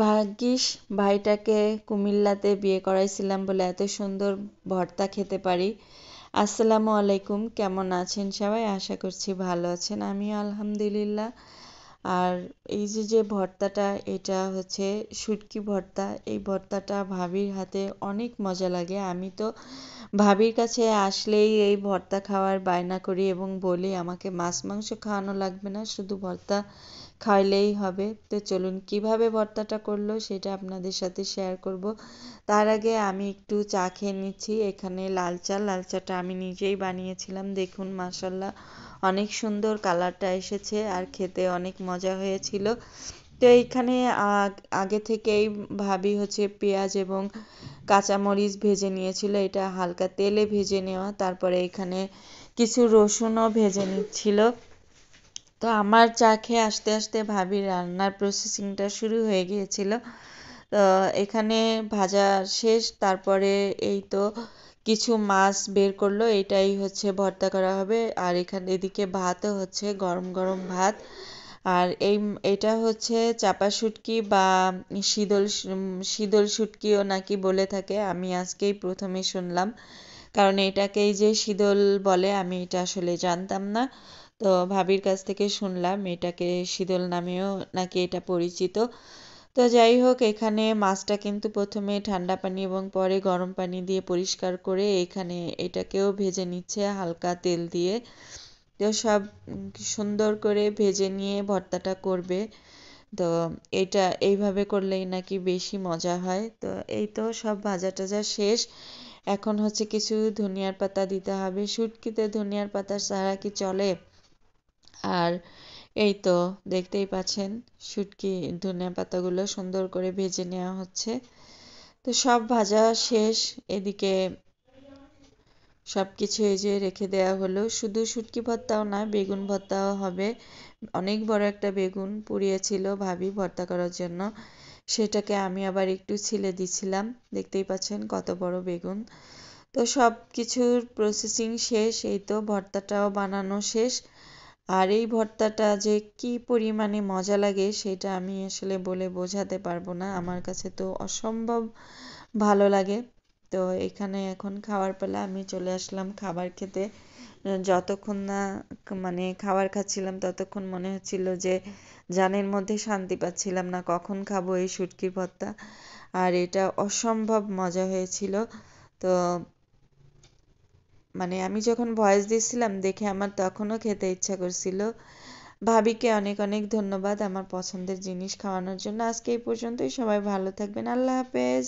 ভাগ্যিস ভাইটাকে কুমিল্লাতে বিয়ে করাইছিলাম বলে এত সুন্দর ভর্তা খেতে পারি। আসসালামু আলাইকুম, কেমন আছেন সবাই? আশা করছি ভালো আছেন। আমি আলহামদুলিল্লাহ। আর এই যে ভর্তাটা, এটা হচ্ছে শুটকি ভর্তা। এই ভর্তাটা ভাবির হাতে অনেক মজা লাগে। আমি তো ভাবির কাছে আসলেই এই ভর্তা খাওয়ার বায়না করি এবং বলি আমাকে মাছ মাংস খাওয়ানো লাগবে না, শুধু ভর্তা খাইলেই হবে। তো চলুন কিভাবে ভর্তাটা করলো সেটা আপনাদের সাথে শেয়ার করব। তার আগে আমি একটু চা খেয়ে নিচ্ছি। এখানে লাল চাটা আমি নিজেই বানিয়েছিলাম। দেখুন মাশাল্লাহ অনেক সুন্দর কালারটা এসেছে আর খেতে অনেক মজা হয়েছিল। তো এইখানে আগে থেকেই ভাবি হচ্ছে পেঁয়াজ এবং কাঁচামরিচ ভেজে নিয়েছিল। এটা হালকা তেলে ভেজে নেওয়া। তারপরে এখানে কিছু রসুনও ভেজে নিচ্ছিল। তো আমার চা খেয়ে আস্তে আস্তে ভাবির রান্নার প্রসেসিংটা শুরু হয়ে গিয়েছিল। তো এখানে ভাজা শেষ, তারপরে এই তো কিছু মাছ বের করলো, এটাই হচ্ছে ভর্তা করা হবে। আর এখানে এদিকে ভাতও হচ্ছে, গরম গরম ভাত। আর এটা হচ্ছে চাপা শুটকি বা শীতল শুটকিও নাকি বলে থাকে। আমি আজকেই প্রথমে শুনলাম, কারণ এটাকেই যে শীতল বলে আমি এটা আসলে জানতাম না। তো ভাবির কাছ থেকে শুনলাম এটাকে শীতল নামেও নাকি এটা পরিচিত। তো যাই হোক, এখানে মাছটা কিন্তু প্রথমে ঠান্ডা পানি এবং পরে গরম পানি দিয়ে পরিষ্কার করে এখানে এটাকেও ভেজে নিচ্ছে হালকা তেল দিয়ে। তো সব সুন্দর করে ভেজে নিয়ে ভর্তাটা করবে। তো এটা এইভাবে করলেই নাকি বেশি মজা হয়। তো এই তো সব ভাজা টাজা শেষ। এখন হচ্ছে কিছু ধনিয়ার পাতা দিতে হবে। শুটকিতে ধনিয়ার পাতা ছাড়া কি চলে? আর এই তো দেখতেই পাচ্ছেন শুটকি ধনিয়া পাতাগুলো সুন্দর করে ভেজে নেওয়া হচ্ছে। তো সব ভাজা শেষ। এদিকে সবকিছু এই যে রেখে দেওয়া হলো। শুধু শুটকি ভর্তাও না, বেগুন ভর্তাও হবে। অনেক বড় একটা বেগুন পুড়িয়েছিল ভাবি ভর্তা করার জন্য। সেটাকে আমি আবার একটু ছিলে দিছিলাম। দেখতেই পাচ্ছেন কত বড় বেগুন। তো সব কিছুর প্রসেসিং শেষ। এই তো ভর্তাটাও বানানো শেষ। আর এই ভর্তাটা যে কি পরিমাণে মজা লাগে সেটা আমি আসলে বলে বোঝাতে পারবো না। আমার কাছে তো অসম্ভব ভালো লাগে। তো এখানে এখন খাওয়ার পালা, আমি চলে আসলাম খাবার খেতে। যতক্ষণ না মানে খাবার খাচ্ছিলাম ততক্ষণ মনে হচ্ছিল যে জানের মধ্যে শান্তি পাচ্ছিলাম না, কখন খাবো এই শুটকির ভর্তা। আর এটা অসম্ভব মজা হয়েছিল। তো মানে আমি যখন ভয়েস দিচ্ছিলাম দেখে আমার তখনও খেতে ইচ্ছা করছিল। ভাবিকে অনেক অনেক ধন্যবাদ আমার পছন্দের জিনিস খাওয়ানোর জন্য। আজকে এই পর্যন্তই। সবাই ভালো থাকবেন। আল্লাহ হাফেজ।